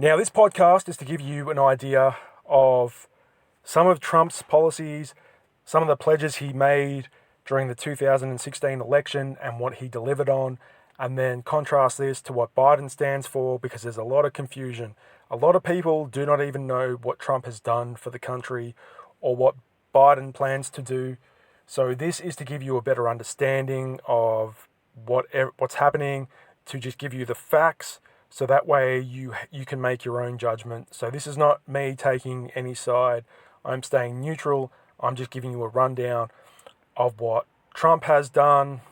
Now, this podcast is to give you an idea of some of Trump's policies, some of the pledges he made during the 2016 election and what he delivered on, and then contrast this to what Biden stands for, because there's a lot of confusion. A lot of people do not even know what Trump has done for the country or what Biden plans to do. So this is to give you a better understanding of what's happening, to just give you the facts, so that way you can make your own judgment. So this is not me taking any side. I'm staying neutral. I'm just giving you a rundown of what Trump has done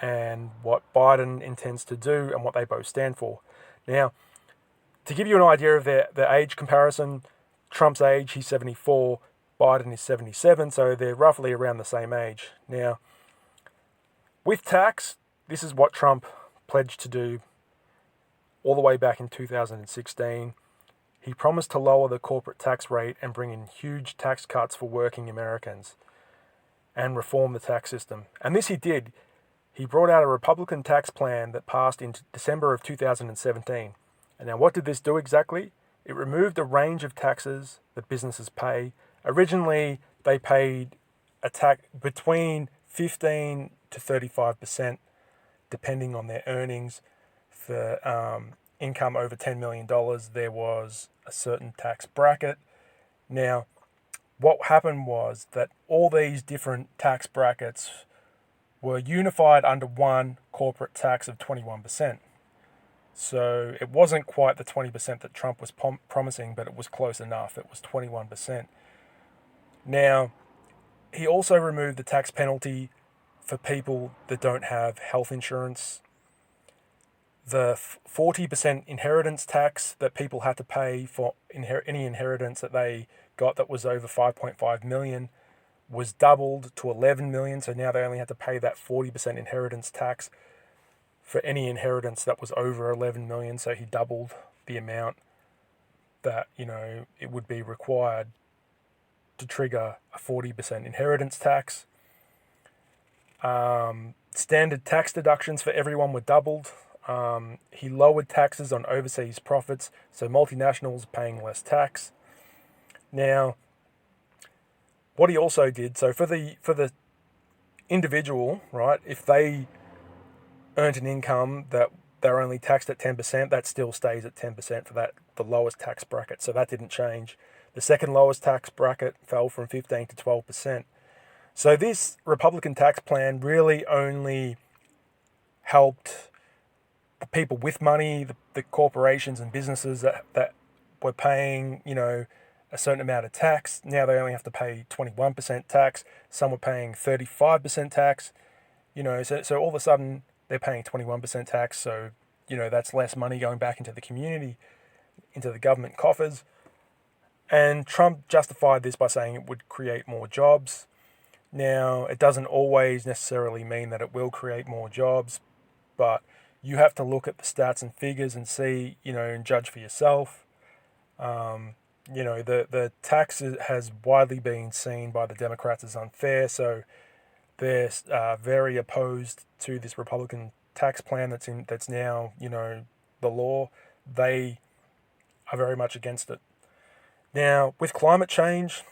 and what Biden intends to do and what they both stand for. Now, to give you an idea of their age comparison, Trump's age, he's 74, Biden is 77, so they're roughly around the same age. Now, with tax, this is what Trump pledged to do all the way back in 2016. He promised to lower the corporate tax rate and bring in huge tax cuts for working Americans and reform the tax system. And this he did. He brought out a Republican tax plan that passed in December of 2017. And now what did this do exactly? It removed a range of taxes that businesses pay. Originally, they paid a tax between 15 to 35%, depending on their earnings. For income over $10 million, there was a certain tax bracket. Now, what happened was that all these different tax brackets were unified under one corporate tax of 21%. So it wasn't quite the 20% that Trump was promising, but it was close enough. It was 21%. Now, he also removed the tax penalty for people that don't have health insurance. The 40% inheritance tax that people had to pay for any inheritance that they got that was over 5.5 million was doubled to 11 million. So now they only had to pay that 40% inheritance tax for any inheritance that was over 11 million. So he doubled the amount that, it would be required to trigger a 40% inheritance tax. Standard tax deductions for everyone were doubled. He lowered taxes on overseas profits, so multinationals paying less tax. Now, what he also did, so for the individual, right, if they earned an income that they're only taxed at 10%, that still stays at 10% for the lowest tax bracket. So that didn't change. The second lowest tax bracket fell from 15 to 12%. So this Republican tax plan really only helped the people with money, the corporations and businesses that were paying, a certain amount of tax. Now they only have to pay 21% tax. Some were paying 35% tax. So all of a sudden they're paying 21% tax. So, that's less money going back into the community, into the government coffers. And Trump justified this by saying it would create more jobs. Now, it doesn't always necessarily mean that it will create more jobs, but you have to look at the stats and figures and see, and judge for yourself. The tax has widely been seen by the Democrats as unfair, so they're very opposed to this Republican tax plan that's now, the law. They are very much against it. Now, with climate change,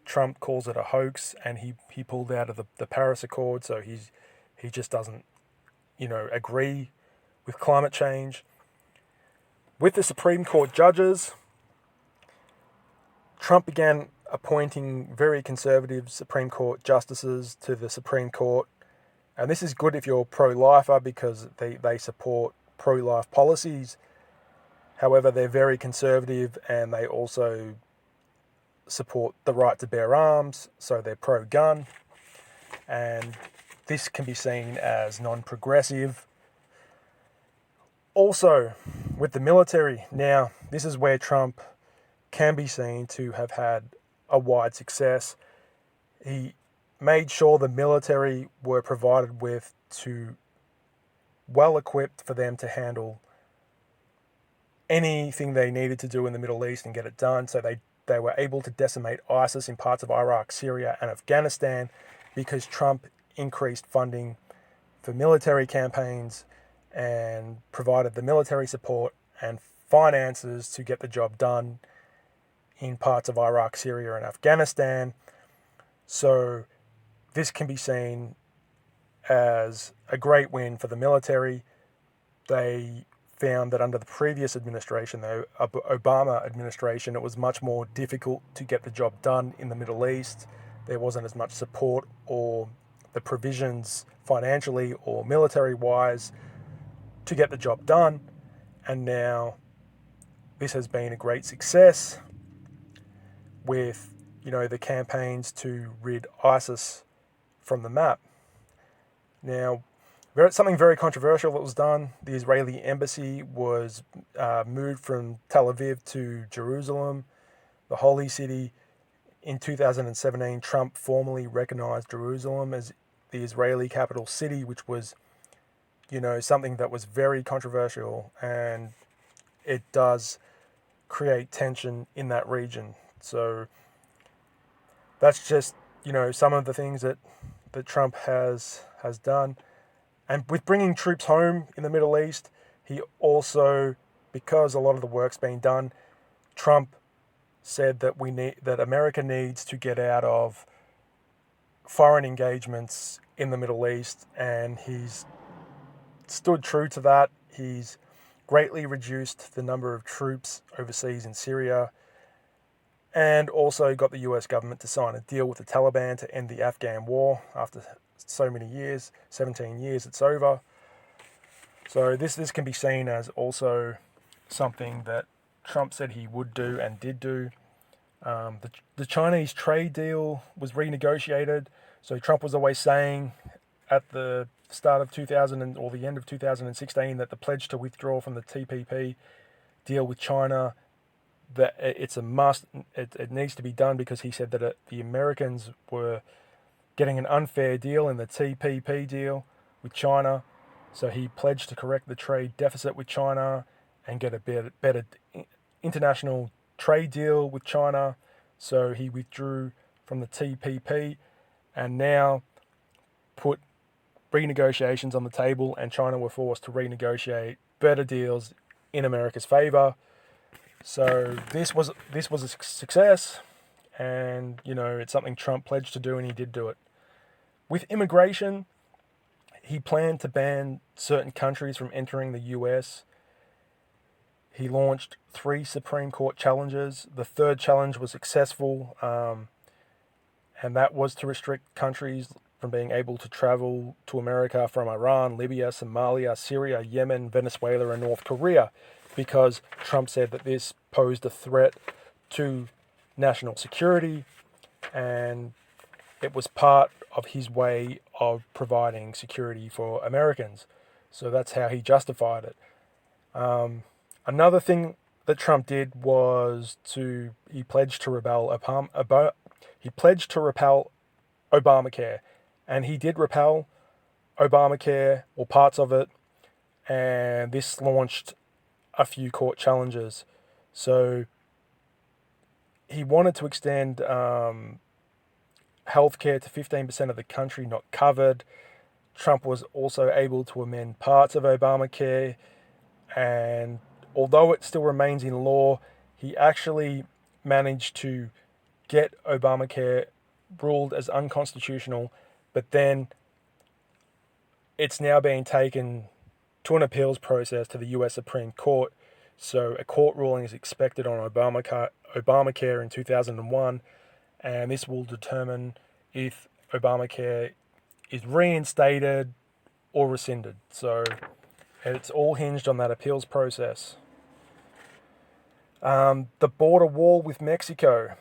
Trump calls it a hoax, and he pulled out of the Paris Accord, so he just doesn't, agree with climate change. With the Supreme Court judges, Trump began appointing very conservative Supreme Court justices to the Supreme Court. And this is good if you're pro-lifer, because they support pro-life policies. However, they're very conservative, and they also support the right to bear arms, so they're pro-gun. And this can be seen as non-progressive. Also, with the military, now this is where Trump can be seen to have had a wide success. He made sure the military were provided with well equipped for them to handle anything they needed to do in the Middle East and get it done. So they were able to decimate ISIS in parts of Iraq, Syria, and Afghanistan, because Trump increased funding for military campaigns and provided the military support and finances to get the job done in parts of Iraq, Syria, and Afghanistan. So this can be seen as a great win for the military. They found that under the previous administration, the Obama administration, it was much more difficult to get the job done in the Middle East. There wasn't as much support or the provisions financially or military-wise to get the job done. And now this has been a great success with, the campaigns to rid ISIS from the map. Now, something very controversial that was done. The Israeli embassy was moved from Tel Aviv to Jerusalem, the holy city. In 2017, Trump formally recognized Jerusalem as the Israeli capital city, which was, something that was very controversial, and it does create tension in that region. So that's just, some of the things that Trump has done. And with bringing troops home in the Middle East, he also, because a lot of the work's been done, Trump said that America needs to get out of foreign engagements in the Middle East, and he's stood true to that. He's greatly reduced the number of troops overseas in Syria, and also got the US government to sign a deal with the Taliban to end the Afghan war after so many years, 17 years it's over. So this can be seen as also something that Trump said he would do and did do. The Chinese trade deal was renegotiated. So Trump was always saying at the start of 2000 or the end of 2016 that the pledge to withdraw from the TPP deal with China, that it's a must. It needs to be done, because he said that the Americans were getting an unfair deal in the TPP deal with China. So he pledged to correct the trade deficit with China and get a better international trade deal with China. So he withdrew from the TPP and now put renegotiations on the table, and China were forced to renegotiate better deals in America's favor. So this was a success, and it's something Trump pledged to do, and he did do it. With immigration, he planned to ban certain countries from entering the US. He launched 3 Supreme Court challenges. The third challenge was successful, and that was to restrict countries from being able to travel to America from Iran, Libya, Somalia, Syria, Yemen, Venezuela, and North Korea, because Trump said that this posed a threat to national security, and it was part of his way of providing security for Americans. So that's how he justified it. Another thing that Trump did was he pledged to repel Obamacare, and he did repel Obamacare, or parts of it, and this launched a few court challenges. So he wanted to extend healthcare to 15% of the country not covered. Trump was also able to amend parts of Obamacare, and although it still remains in law, he actually managed to get Obamacare ruled as unconstitutional, but then it's now being taken to an appeals process to the US Supreme Court. So a court ruling is expected on Obamacare in 2001, and this will determine if Obamacare is reinstated or rescinded. So it's all hinged on that appeals process. The border wall with Mexico.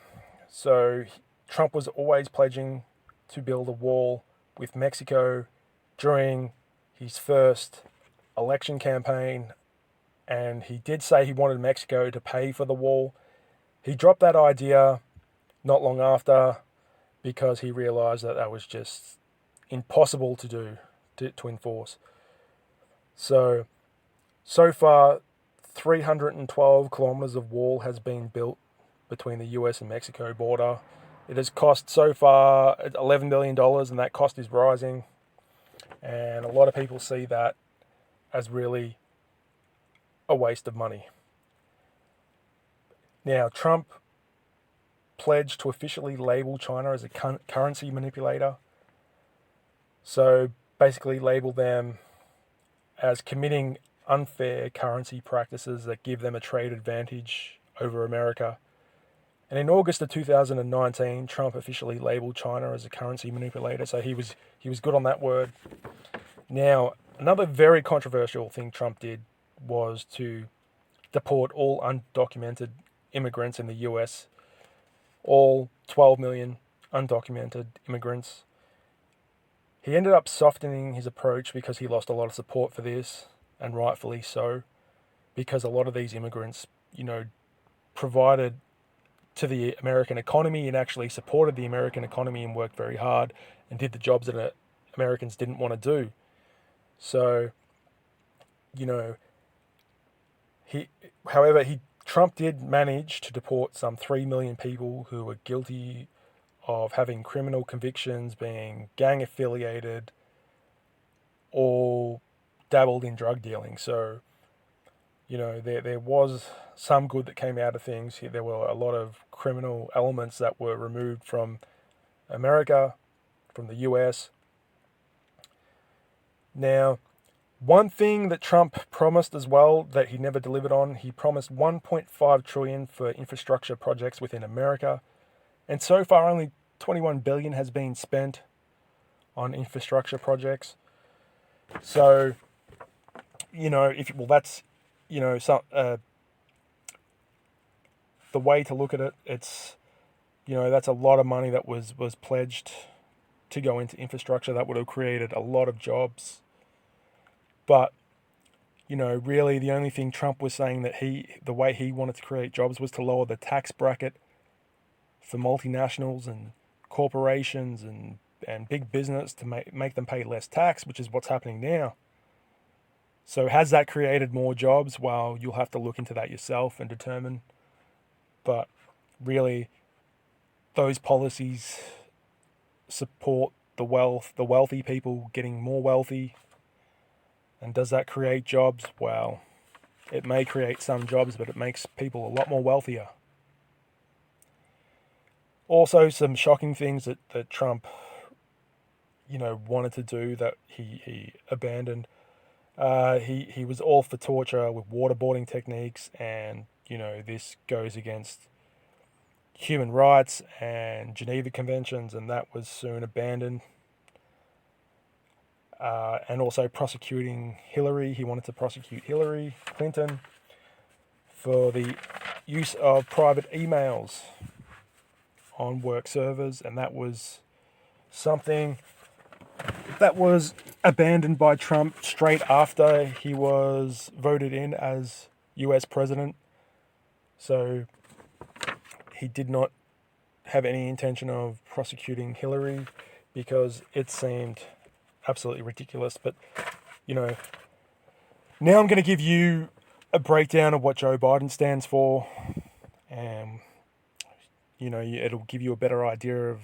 So Trump was always pledging to build a wall with Mexico during his first election campaign, and he did say he wanted Mexico to pay for the wall. He dropped that idea not long after because he realized that was just impossible to do, to enforce. So far, 312 kilometers of wall has been built between the US and Mexico border. It has cost so far $11 billion, and that cost is rising. And a lot of people see that as really a waste of money. Now, Trump pledged to officially label China as a currency manipulator. So basically label them as committing unfair currency practices that give them a trade advantage over America. And in August of 2019, Trump officially labeled China as a currency manipulator. So he was good on that word. Now, another very controversial thing Trump did was to deport all undocumented immigrants in the US, all 12 million undocumented immigrants. He ended up softening his approach because he lost a lot of support for this, and rightfully so, because a lot of these immigrants, provided to the American economy and actually supported the American economy and worked very hard and did the jobs that Americans didn't want to do. So, however, Trump did manage to deport some 3 million people who were guilty of having criminal convictions, being gang affiliated, or dabbled in drug dealing. So, there was some good that came out of things. There were a lot of criminal elements that were removed from America, from the US. Now, one thing that Trump promised as well that he never delivered on, he promised 1.5 trillion for infrastructure projects within America. And so far only 21 billion has been spent on infrastructure projects. So, that's, the way to look at it. It's, that's a lot of money that was pledged to go into infrastructure that would have created a lot of jobs. But, really the only thing Trump was saying that the way he wanted to create jobs was to lower the tax bracket for multinationals and corporations and big business to make them pay less tax, which is what's happening now. So has that created more jobs? Well, you'll have to look into that yourself and determine. But really, those policies support the wealthy people getting more wealthy. And does that create jobs? Well, it may create some jobs, but it makes people a lot more wealthier. Also, some shocking things that Trump, wanted to do that he abandoned. He was all for torture with waterboarding techniques, and this goes against human rights and Geneva Conventions, and that was soon abandoned. And also prosecuting Hillary. He wanted to prosecute Hillary Clinton for the use of private emails on work servers, and that was something that was abandoned by Trump straight after he was voted in as US president. So he did not have any intention of prosecuting Hillary because it seemed absolutely ridiculous. But, now I'm going to give you a breakdown of what Joe Biden stands for. And, it'll give you a better idea of,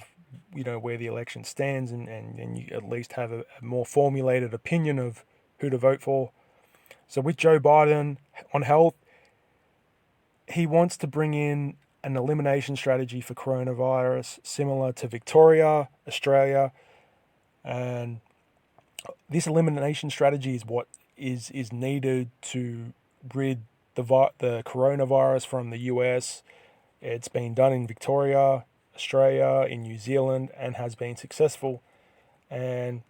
where the election stands, and you at least have a more formulated opinion of who to vote for. So with Joe Biden on health, he wants to bring in an elimination strategy for coronavirus similar to Victoria, Australia, and this elimination strategy is what is needed to rid the coronavirus from the US. It's been done in Victoria, Australia, in New Zealand, and has been successful. And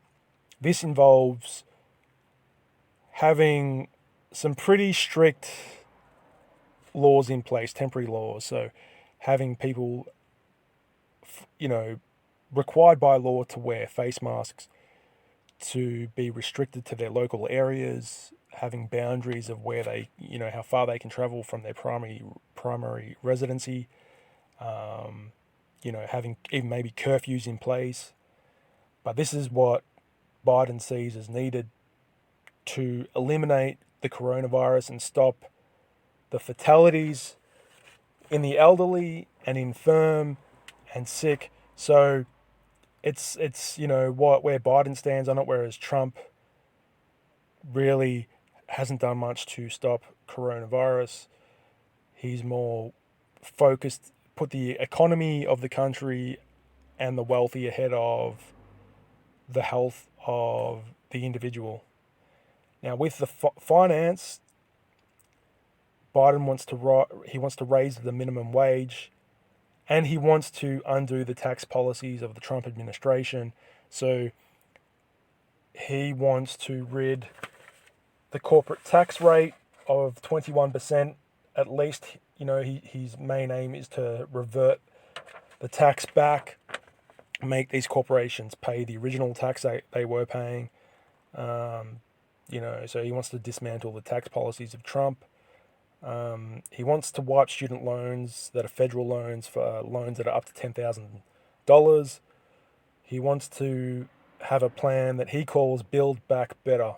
this involves having some pretty strict laws in place, temporary laws. So having people, required by law to wear face masks, to be restricted to their local areas, having boundaries of where they, how far they can travel from their primary residency, having even maybe curfews in place. But this is what Biden sees as needed to eliminate the coronavirus and stop the fatalities in the elderly and infirm and sick. So it's where Biden stands on it, whereas Trump really hasn't done much to stop coronavirus. He's more put the economy of the country and the wealthy ahead of the health of the individual. Now, with the finance, Biden wants to raise the minimum wage, and he wants to undo the tax policies of the Trump administration. So he wants to rid the corporate tax rate of 21%. At least, his main aim is to revert the tax back, make these corporations pay the original tax they were paying. So he wants to dismantle the tax policies of Trump. He wants to wipe student loans that are federal loans for loans that are up to $10,000. He wants to have a plan that he calls Build Back Better.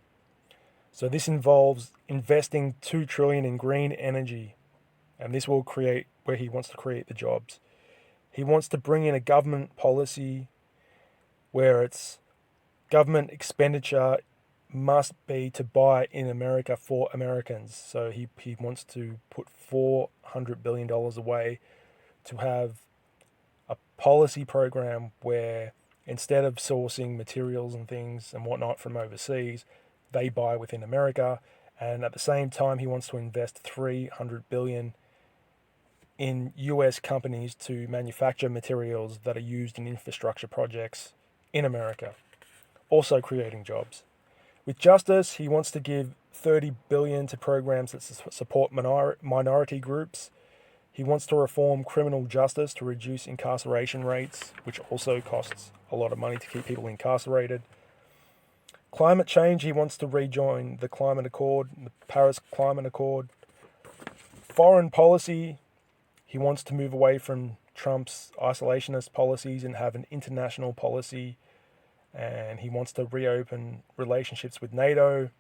So this involves investing $2 trillion in green energy, and this will create where he wants to create the jobs. He wants to bring in a government policy where it's government expenditure must be to buy in America for Americans. So he wants to put $400 billion away to have a policy program where instead of sourcing materials and things and whatnot from overseas, they buy within America. And at the same time, he wants to invest $300 billion in US companies to manufacture materials that are used in infrastructure projects in America, also creating jobs. With justice, he wants to give $30 billion to programs that support minority groups. He wants to reform criminal justice to reduce incarceration rates, which also costs a lot of money to keep people incarcerated. Climate change, he wants to rejoin the Climate Accord, the Paris Climate Accord. Foreign policy, he wants to move away from Trump's isolationist policies and have an international policy. And he wants to reopen relationships with NATO.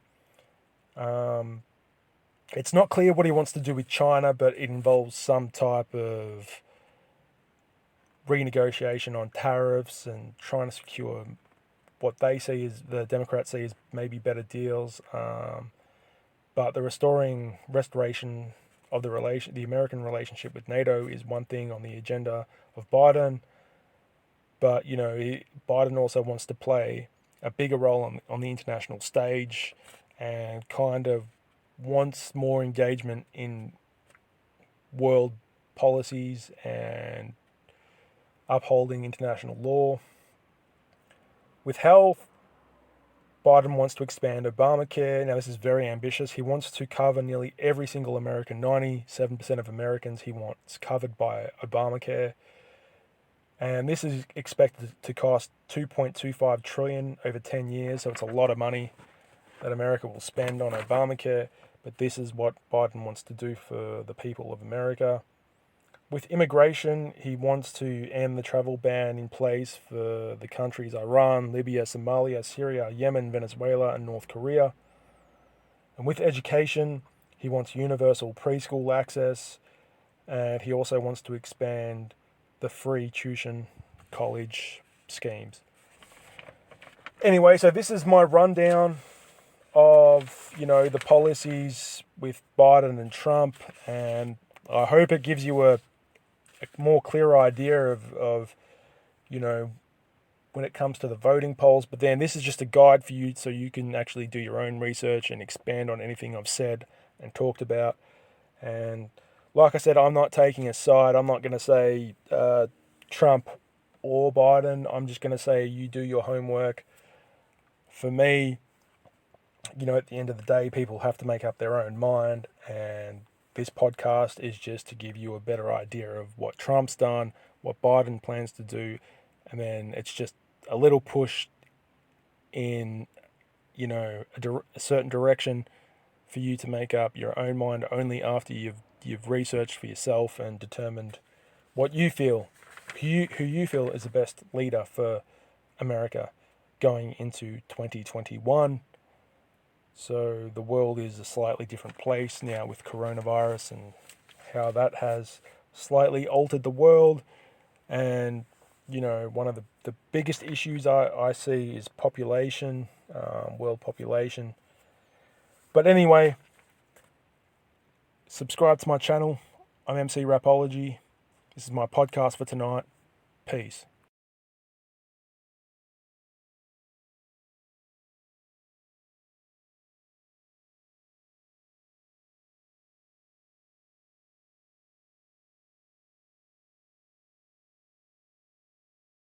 It's not clear what he wants to do with China, but it involves some type of renegotiation on tariffs and trying to secure what they see as the Democrats see as maybe better deals. But the restoration of the American relationship with NATO is one thing on the agenda of Biden. But, Biden also wants to play a bigger role on the international stage and kind of wants more engagement in world policies and upholding international law. With health, Biden wants to expand Obamacare. Now, this is very ambitious. He wants to cover nearly every single American. 97% of Americans he wants covered by Obamacare. And this is expected to cost $2.25 trillion over 10 years, so it's a lot of money that America will spend on Obamacare, but this is what Biden wants to do for the people of America. With immigration, he wants to end the travel ban in place for the countries Iran, Libya, Somalia, Syria, Yemen, Venezuela, and North Korea. And with education, he wants universal preschool access, and he also wants to expand the free tuition college schemes. Anyway, so this is my rundown of, the policies with Biden and Trump, and I hope it gives you a more clear idea of when it comes to the voting polls. But then this is just a guide for you so you can actually do your own research and expand on anything I've said and talked about. And like I said, I'm not taking a side. I'm not going to say Trump or Biden. I'm just going to say you do your homework. For me, at the end of the day, people have to make up their own mind. And this podcast is just to give you a better idea of what Trump's done, what Biden plans to do. And then it's just a little push in, a certain direction for you to make up your own mind only after you've researched for yourself and determined what you feel, who you feel is the best leader for America going into 2021. So the world is a slightly different place now with coronavirus and how that has slightly altered the world. And, one of the biggest issues I see is population, world population. But anyway, subscribe to my channel. I'm MC Rapology. This is my podcast for tonight. Peace.